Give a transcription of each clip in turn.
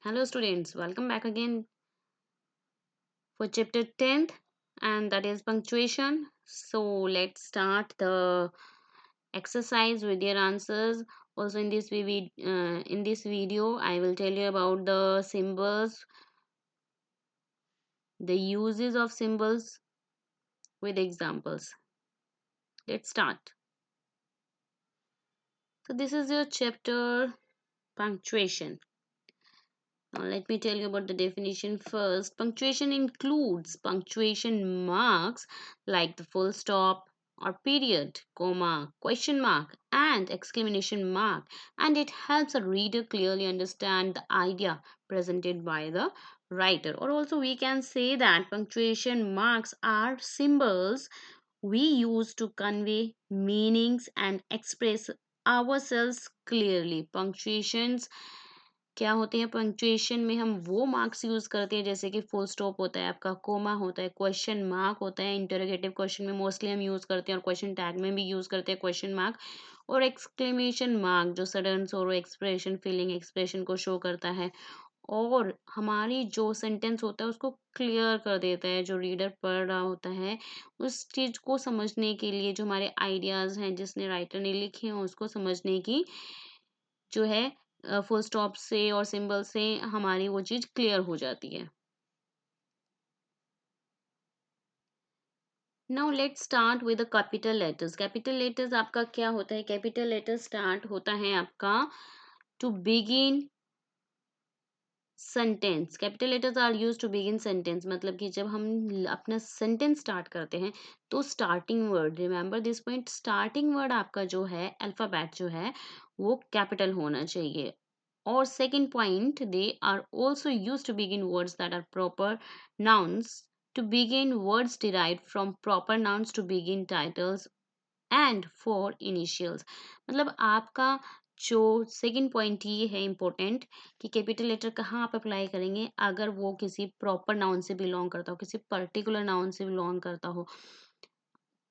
Hello students, welcome back again for chapter 10th and that is punctuation. So let's start the exercise with your answers. Also in this video I will tell you about the symbols, the uses of symbols with examples. Let's start. So this is your chapter punctuation. Now, let me tell you about the definition first. Punctuation includes punctuation marks like the full stop or period, comma, question mark, and exclamation mark, and it helps a reader clearly understand the idea presented by the writer. Or also, we can say that punctuation marks are symbols we use to convey meanings and express ourselves clearly. Punctuations क्या होते हैं punctuation में हम वो marks use करते हैं जैसे कि फुल स्टॉप होता है आपका कोमा होता है क्वेश्चन मार्क होता है इंटरोगेटिव क्वेश्चन में मोस्टली हम यूज करते हैं और क्वेश्चन टैग में भी यूज करते हैं क्वेश्चन मार्क और एक्सक्लेमेशन मार्क जो सडन सोरो एक्सप्रेशन फीलिंग एक्सप्रेशन को शो करता है और हमारी जो सेंटेंस होता है उसको क्लियर कर देता है जो रीडर पढ़ रहा होता है उस चीज को समझने के लिए जो हमारे आइडियाज हैं जिसने राइटर ने लिखे हैं उसको समझने की जो है फुल स्टॉप से और सिंबल से हमारी वो चीज क्लियर हो जाती है। Now let's start with the capital letters. Capital letters आपका क्या होता है? कैपिटल लेटर स्टार्ट होता है आपका to begin sentence. Capital letters are use to begin sentence मतलब कि जब हम अपना सेंटेंस स्टार्ट करते हैं तो starting word, remember this point, starting word आपका जो है अल्फाबेट जो है वो कैपिटल होना चाहिए। और second point, they are also used to begin words that are proper nouns, to begin words derived from proper nouns, to begin titles and for initials. मतलब आपका जो सेकंड पॉइंट ये है इम्पोर्टेंट कि कैपिटल लेटर कहाँ आप apply करेंगे अगर वो किसी प्रॉपर नाउन से बिलोंग करता हो, किसी पर्टिकुलर नाउन से बिलोंग करता हो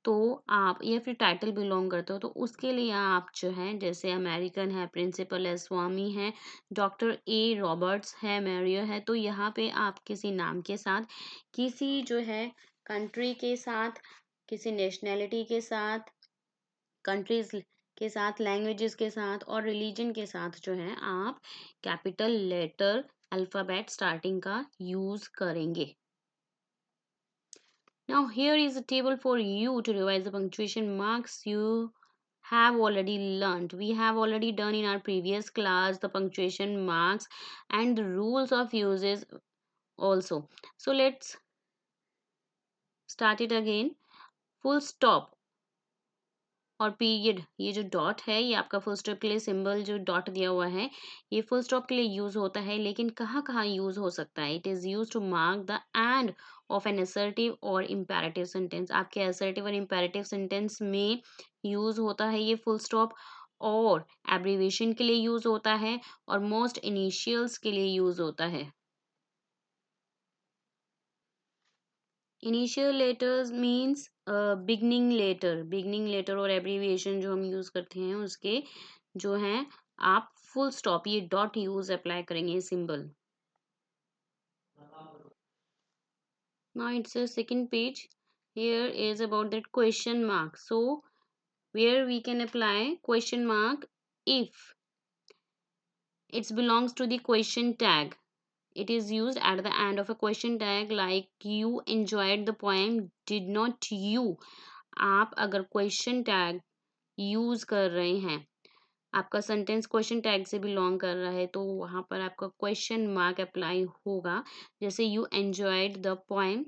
तो आप या फिर टाइटल बिलोंग करते हो तो उसके लिए आप जो है जैसे अमेरिकन है, प्रिंसिपल है, स्वामी है, डॉक्टर ए रॉबर्ट्स है, मैरियो है, तो यहाँ पे आप किसी नाम के साथ, किसी जो है कंट्री के साथ, किसी नेशनैलिटी के साथ, कंट्रीज के साथ, लैंग्वेजेस के साथ और रिलीजन के साथ जो है आप कैपिटल लेटर अल्फाबेट स्टार्टिंग का यूज करेंगे। Now here is a table for you to revise the punctuation marks you have already learned. We have already done in our previous class the punctuation marks and the rules of uses also. So let's start it again. Full stop और period, ये जो dot है ये आपका full stop के लिए symbol जो dot दिया हुआ है ये फुल स्टॉप के लिए यूज होता है, लेकिन कहाँ कहाँ यूज हो सकता है? It is use to mark the end of an assertive और इम्पेरेटिव सेंटेंस। आपके असर्टिव और इम्पेरेटिव सेंटेंस में यूज होता है ये फुल स्टॉप, और एब्रीविएशन के लिए यूज होता है और मोस्ट इनिशियल्स के लिए यूज होता है। Initial letters means beginning letter और एब्रीविएशन जो हम यूज करते हैं उसके जो हैं आप फुल स्टॉप ये डॉट यूज अप्लाई करेंगे symbol. Now it's a second page, here is about that question mark, so where we can apply question mark if it belongs to the question tag. It is used at the end of a question tag like you enjoyed the poem, did not you? आप अगर question tag use कर रहे हैं, आपका sentence question tag से belong कर रहा है तो वहां पर आपका क्वेश्चन मार्क अप्लाई होगा। जैसे यू एंजॉयड द पोएम,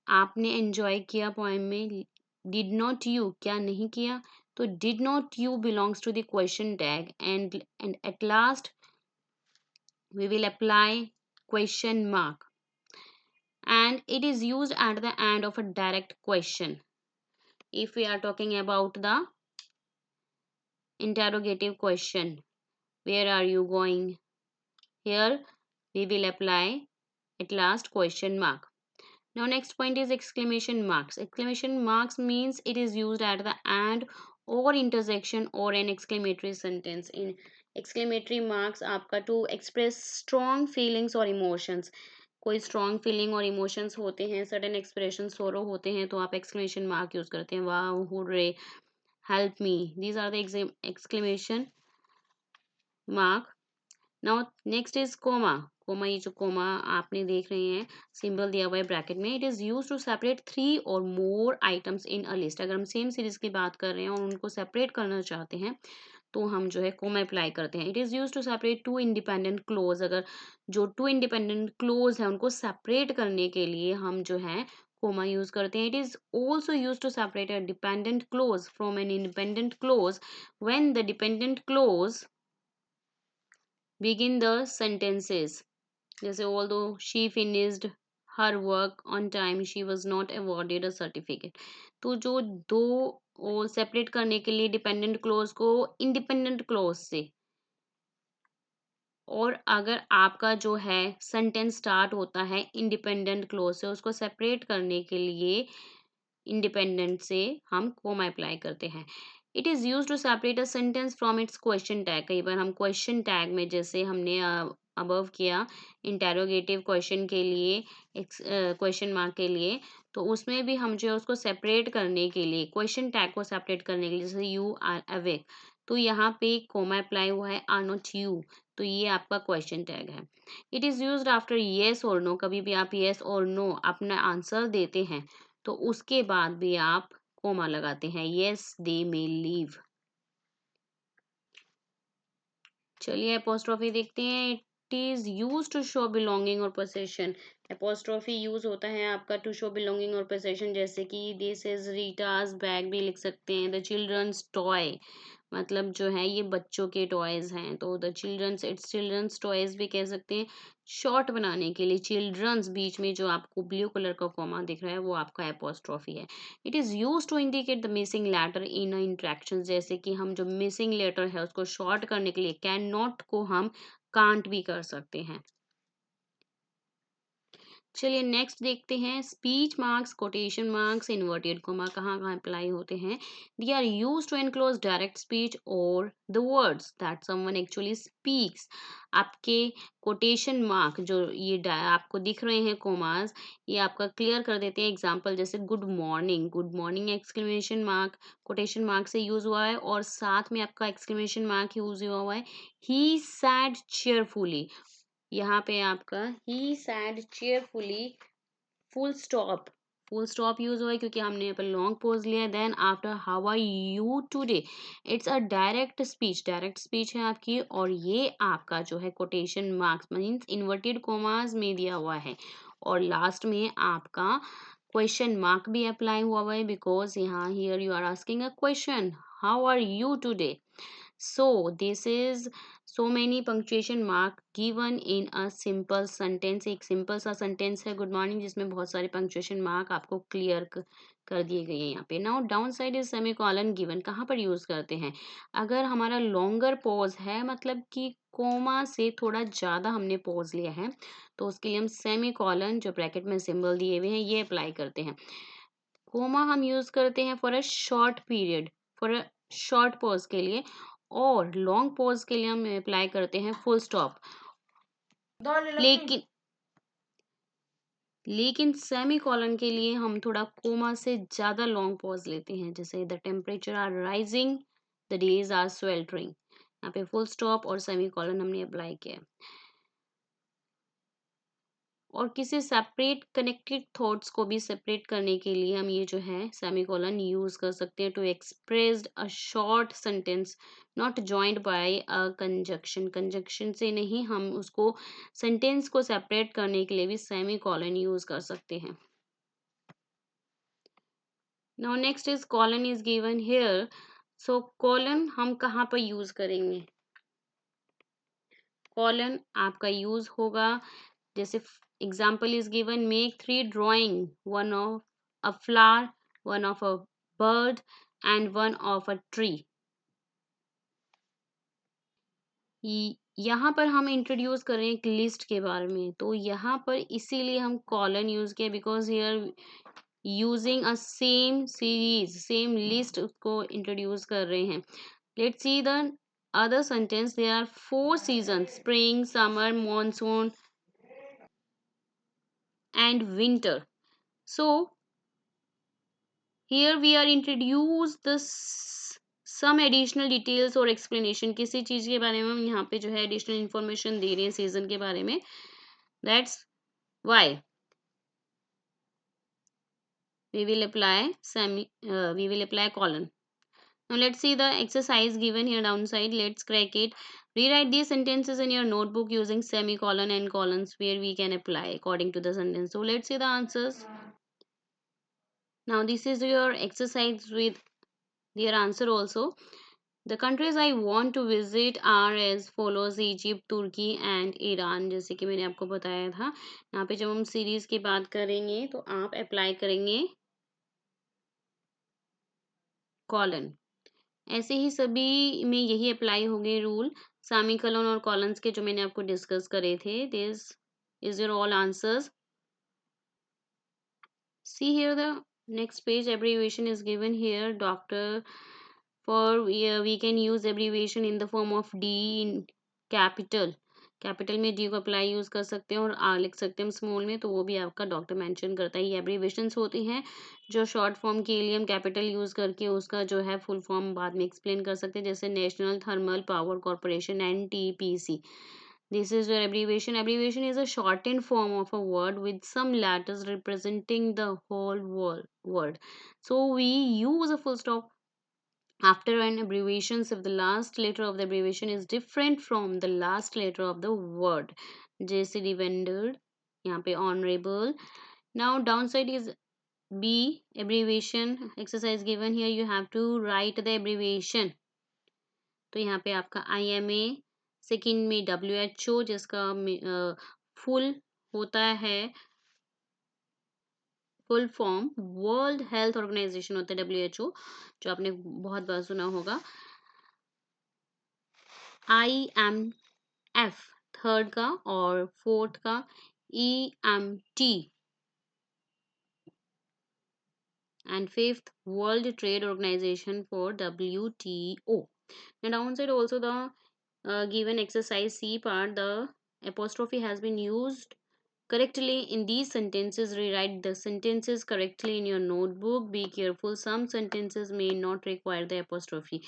आपने एंजॉय किया पोएम में, डिड नॉट यू, क्या नहीं किया? तो did not you belongs to the question tag and at last we will apply question mark, and it is used at the end of a direct question. If we are talking about the interrogative question, where are you going, here we will apply at last question mark. Now next point is exclamation marks. Exclamation marks means it is used at the end or intersection or an exclamatory sentence. In exclamatory marks आपका to express strong feelings और emotions, कोई strong feeling और emotions होते हैं, sudden expression सोरो होते हैं, तो आप एक्सक्लेमेशन मार्क यूज करते हैं, वाह, hurray, help me, these are the exclamation mark. Now next is comma. Comma, ये जो कोमा आपने देख रहे हैं सिंबल दिया हुआ है ब्रैकेट में, it is use to separate 3 और मोर आइटम्स इन अ लिस्ट। अगर हम सेम सीरीज की बात कर रहे हैं और उनको सेपरेट करना चाहते हैं तो हम जो है कोमा अप्लाई करते हैं। It is use to separate two independent clause, अगर जो टू इंडिपेंडेंट क्लोज है उनको सेपरेट करने के लिए हम जो है कोमा यूज करते हैं। It is also use to separate a dependent clause from an independent clause when the dependent clause begin the sentences, जैसे although she finished her work on time she was not awarded a certificate। तो जो दो और separate करने के लिए dependent clause को independent clause से, और अगर आपका जो है सेंटेंस स्टार्ट होता है इंडिपेंडेंट क्लोज से, उसको सेपरेट करने के लिए इंडिपेंडेंट से हम कोमा अप्लाई करते हैं। It is use to separate a sentence from its question tag. कई बार हम क्वेश्चन टैग में, जैसे हमने अबव किया इंटेरोगेटिव क्वेश्चन के लिए, क्वेश्चन मार्क के लिए, तो उसमें भी हम जो है उसको सेपरेट करने के लिए, क्वेश्चन टैग को सेपरेट करने के लिए, जैसे यू आर अवेक, तो यहाँ पे कोमा अप्लाई हुआ है, आर नॉट यू, तो ये आपका क्वेश्चन टैग है। It is use after yes और नो, कभी भी आप येस और नो अपना आंसर देते हैं तो उसके बाद भी आप कोमा लगाते हैं, यस दे मे लीव। चलिए अपोस्ट्रोफी देखते हैं। It is use to show belonging और पोसेशन। अपोस्ट्रोफी यूज होता है आपका टू शो बिलोंगिंग और पोसेशन, जैसे कि दिस इज रीटाज बैग भी लिख सकते हैं, द चिल्ड्रंस टॉय, मतलब जो है ये बच्चों के टॉयज हैं, तो the children's, it's children's toys भी कह सकते हैं। शॉर्ट बनाने के लिए चिल्ड्रंस बीच में जो आपको ब्लू कलर का कॉमा दिख रहा है वो आपका एपोस्ट्रॉफी है। It is use to indicate the missing letter in contraction, जैसे कि हम जो मिसिंग लेटर है उसको शॉर्ट करने के लिए कैन नॉट को हम कांट भी कर सकते हैं। चलिए नेक्स्ट देखते हैं, speech marks, quotation marks, inverted comma कहाँ कहाँ अप्लाई होते हैं। They are use to enclose direct speech और the words that someone actually speaks. आपके कोटेशन मार्क जो ये आपको दिख रहे हैं कोमास, ये आपका क्लियर कर देते हैं। एग्जाम्पल जैसे good morning, good morning exclamation mark quotation mark से यूज हुआ है, और साथ में आपका एक्सक्लेमेशन मार्क यूज हुआ है, ही सैड चेयरफुली, यहाँ पे आपका ही said cheerfully, full stop, full stop use हुआ है क्योंकि हमने यहाँ पर लॉन्ग पोज लिया है। Then after how are you today, it's a direct speech है आपकी, और ये आपका जो है quotation marks means inverted commas में दिया हुआ है, और लास्ट में आपका क्वेश्चन मार्क भी अप्लाई हुआ है, बिकॉज यहाँ here you are asking a question, how are you today. So this is so many punctuation mark given in a simple sentence। एक सिंपल सा सेंटेंस है गुड मॉर्निंग जिसमें बहुत सारे पंक्चुएशन मार्क आपको क्लियर कर दिए गए हैं यहाँ पे। Now down side is semi colon given, कहाँ पर यूज करते हैं, अगर हमारा लॉन्गर पॉज है, मतलब कि कोमा से थोड़ा ज्यादा हमने पॉज लिया है, तो उसके लिए हम सेमी कॉलन जो ब्रैकेट में सिंबल दिए हुए हैं ये अप्लाई करते हैं। कोमा हम यूज करते हैं for a short period, for a short pause के लिए, और लॉन्ग पॉज के लिए हम अप्लाई करते हैं फुल स्टॉप। लेकिन लेकिन सेमी कॉलन के लिए हम थोड़ा कोमा से ज्यादा लॉन्ग पॉज लेते हैं, जैसे the temperature are rising, the days are sweltering, यहाँ पे फुल स्टॉप और सेमी कॉलन हमने अप्लाई किया। और किसी सेपरेट कनेक्टेड थॉट्स को भी सेपरेट करने के लिए हम ये जो है सेमीकोलन यूज कर सकते हैं to express a short sentence not joined by a conjunction. Conjunction से नहीं, हम उसको सेंटेंस को सेपरेट करने के लिए भी सेमीकोलन यूज कर सकते हैं। Now next is colon is given here. So colon हम कहाँ पर यूज करेंगे, कॉलन आपका यूज होगा, जैसे example is given, make 3 drawing, one of a flower, one of a bird and one of a tree. यहाँ पर हम इंट्रोड्यूस करें एक लिस्ट के बारे में, तो यहाँ पर इसीलिए हम कॉलन यूज किया, because here using a same series same list को इंट्रोड्यूस कर रहे हैं। Let's see the other sentence, there are 4 seasons: spring, summer, monsoon, and winter. So here we are introduced this some additional details or explanation, किसी चीज के बारे में हम यहाँ पे जो है additional information दे रहे हैं सीजन के बारे में. That's why we will apply colon. Now let's see the exercise given here downside. Let's crack it. Rewrite these sentences in your notebook using semicolon and colons where we can apply according to the sentence. So let's see the answers. Now this is your exercise with their answer also. The countries I want to visit are as follows: Egypt, Turkey and Iran. जैसे कि मैंने आपको बताया था, यहाँ पे जब हम सीरीज की बात करेंगे तो आप अप्लाई करेंगे कॉलन. ऐसे ही सभी में यही अप्लाई होंगे रूल, सेमीकोलन और कॉलन्स के, जो मैंने आपको डिस्कस करे थे. This is your all answers. See here the next page, abbreviation is given here. Doctor, for we can use abbreviation in the form of D in capital. Capital में D को apply use कर सकते हैं और are लिख सकते हैं हम स्मॉल में, तो वो भी आपका डॉक्टर मेंशन करता है. ये एब्रीवेशंस होती हैं जो शॉर्ट फॉर्म के लिए हम कैपिटल यूज करके उसका जो है फुल फॉर्म बाद में एक्सप्लेन कर सकते हैं, जैसे national thermal power corporation, NTPC. This is your abbreviation. Abbreviation is a shortened form of a word with some letters representing the whole word. So we use a full stop after an abbreviation if the last letter of the abbreviation is different from the last letter of the word. जैसे डिवेंडर, यहाँ पे honorable. Now downside is B, abbreviation. Exercise given here, you have to write the abbreviation. तो यहाँ पे आपका IMA, second में WHO जिसका full होता है, full form world health organisation होता है WHO, जो आपने बहुत बार सुना होगा. IMF थर्ड का, और फोर्थ का EMT, and fifth World Trade Organization for WTO. And downside also the given exercise C part, the apostrophe has been used correctly in these sentences. Rewrite the sentences correctly in your notebook. Be careful, some sentences may not require the apostrophe.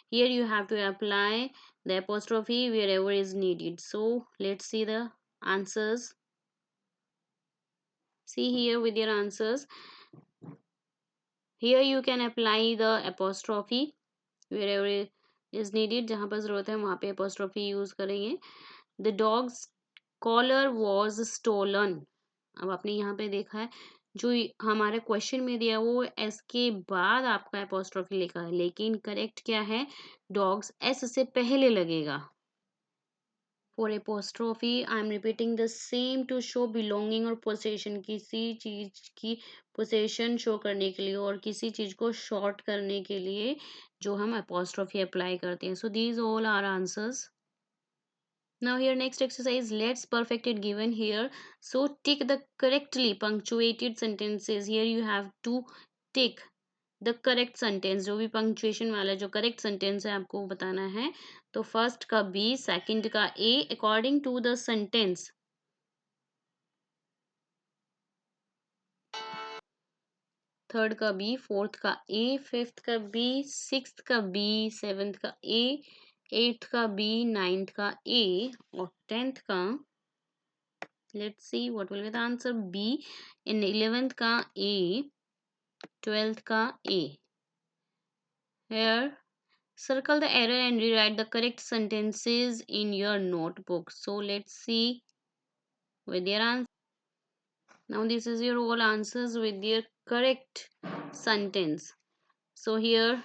Here you have to apply the apostrophe wherever is needed. So let's see the answers. See here with your answers. Here you can apply the apostrophe wherever is needed. जहाँ पर ज़रूरत है वहाँ पे apostrophe use करेंगे. The dog's collar was stolen. अब आपने यहाँ पे देखा है जो हमारे क्वेश्चन में दिया वो एस के बाद आपका apostrophe लिखा है, लेकिन करेक्ट क्या है, डॉग्स एस से पहले लगेगा. For apostrophe, I am repeating the same to show belonging और possession. किसी चीज की possession show करने के लिए और किसी चीज को short करने के लिए जो हम apostrophe apply करते हैं. So these all are answers. Now here next exercise, let's perfect it given here. So tick the correctly punctuated sentences. Here you have to tick the correct sentence, जो भी punctuation वाला जो correct sentence है आपको बताना है. तो first का बी, सेकंड का A according to the sentence, third का बी, फोर्थ का ए, फिफ्थ का बी, सिक्स्थ का बी, सेवेंथ का ए, एट्थ का बी, नाइन्थ का ए और टेंथ का, let's see what will be the answer, B. In 11th का ए, 12th का ए. Here circle the error and rewrite the correct sentences in your notebook. So let's see with your answer. Now this is your all answers with your correct sentence. So here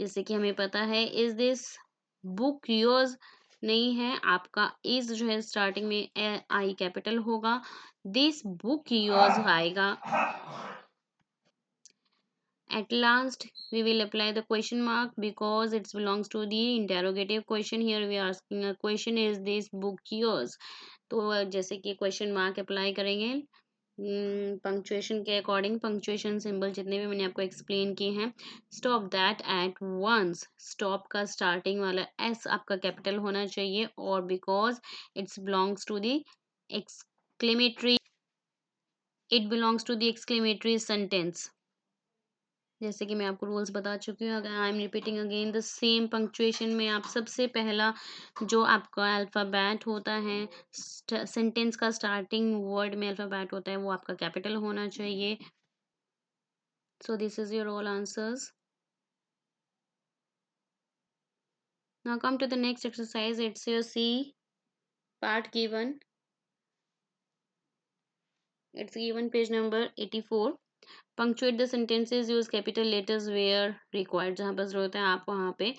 जैसे कि हमें पता है is this book yours, नहीं है, आपका is जो है स्टार्टिंग में I कैपिटल होगा, this book yours आएगा. At last we will apply the question mark because it belongs to the interrogative question. Here we are asking a question, is this book yours? तो जैसे कि question mark apply करेंगे, punctuation के according punctuation symbol जितने भी मैंने आपको explain किए हैं, stop that at once. Stop का स्टार्टिंग वाला एस आपका कैपिटल होना चाहिए, और because it's belongs to the exclamatory, it belongs to the exclamatory sentence. जैसे कि मैं आपको रूल्स बता चुकी हूँ, अगर I am repeating again the same. Punctuation में आप सबसे पहला जो आपका अल्फ़ाबेट होता है, सेंटेंस का स्टार्टिंग वर्ड में अल्फ़ाबेट होता है, वो आपका कैपिटल होना चाहिए। So this is your all answers. Now come to the next exercise. It's your C part given. It's given page number 84. Punctuate the sentences. Use capital letters where required. जहाँ पर ज़रूरत है आप वहाँ पे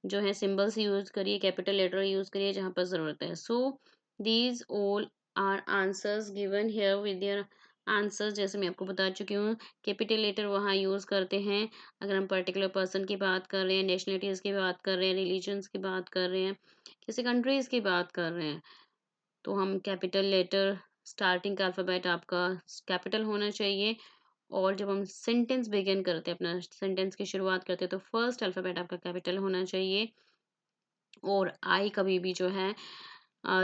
जो है सिम्बल्स यूज करिए, कैपिटल लेटर यूज करिए जहाँ पर ज़रूरत है। So these all are answers given here with your answers. जैसे मैं आपको बता चुकी हूँ, कैपिटल लेटर वहाँ यूज़ करते हैं अगर हम पर्टिकुलर पर्सन की बात कर रहे हैं, नेशनलिटीज़ की बात कर रहे हैं, रिलीजन्स की बात कर रहे हैं, किसी कंट्रीज़ की बात कर रहे हैं, तो हम कैपिटल लेटर, स्टार्टिंग का अल्फ़ाबेट आपका कैपिटल होना चाहिए। और जब हम सेंटेंस बिगिन करते हैं, अपना सेंटेंस की शुरुआत करते हैं, तो फर्स्ट अल्फ़ाबेट आपका कैपिटल होना चाहिए। और आई कभी भी जो है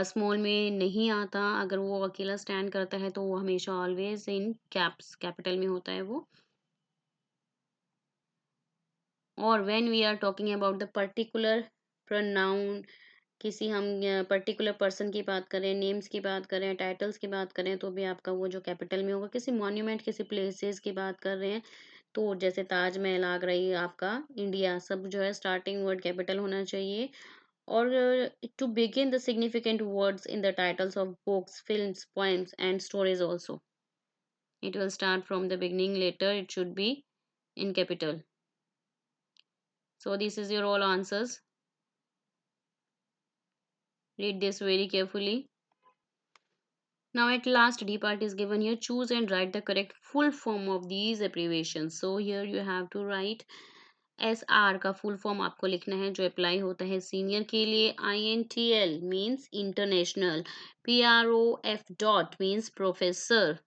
स्मॉल में नहीं आता। अगर वो अकेला स्टैंड करता है तो वो हमेशा ऑलवेज इन कैप्स, कैपिटल में होता है वो। और when we are talking about the particular pronoun, किसी हम पर्टिकुलर पर्सन की बात करें, नेम्स की बात करें, टाइटल्स की बात करें, तो भी आपका वो जो कैपिटल में होगा। किसी मॉन्यूमेंट, किसी प्लेसेस की बात कर रहे हैं, तो जैसे ताजमहल, आगरा, ये आपका इंडिया, सब जो है स्टार्टिंग वर्ड कैपिटल होना चाहिए। और to begin the significant words in the titles of books, films, poems, and stories also. It will start from the beginning, later it should be in capital. So this is your all answers. Read this very carefully. Now at last D part is given here. Choose and write the correct full form of these abbreviations. So here you have to write SR का full form आपको लिखना है जो apply होता है senior के लिए। INTL means international. PROF dot means professor.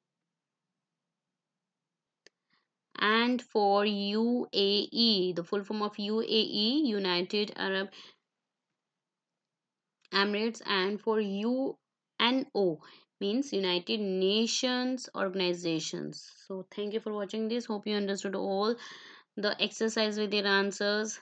And for UAE, the full form of UAE, United Arab Emirates, and for UNO means United Nations Organizations. So thank you for watching this. Hope you understood all the exercise with your answers.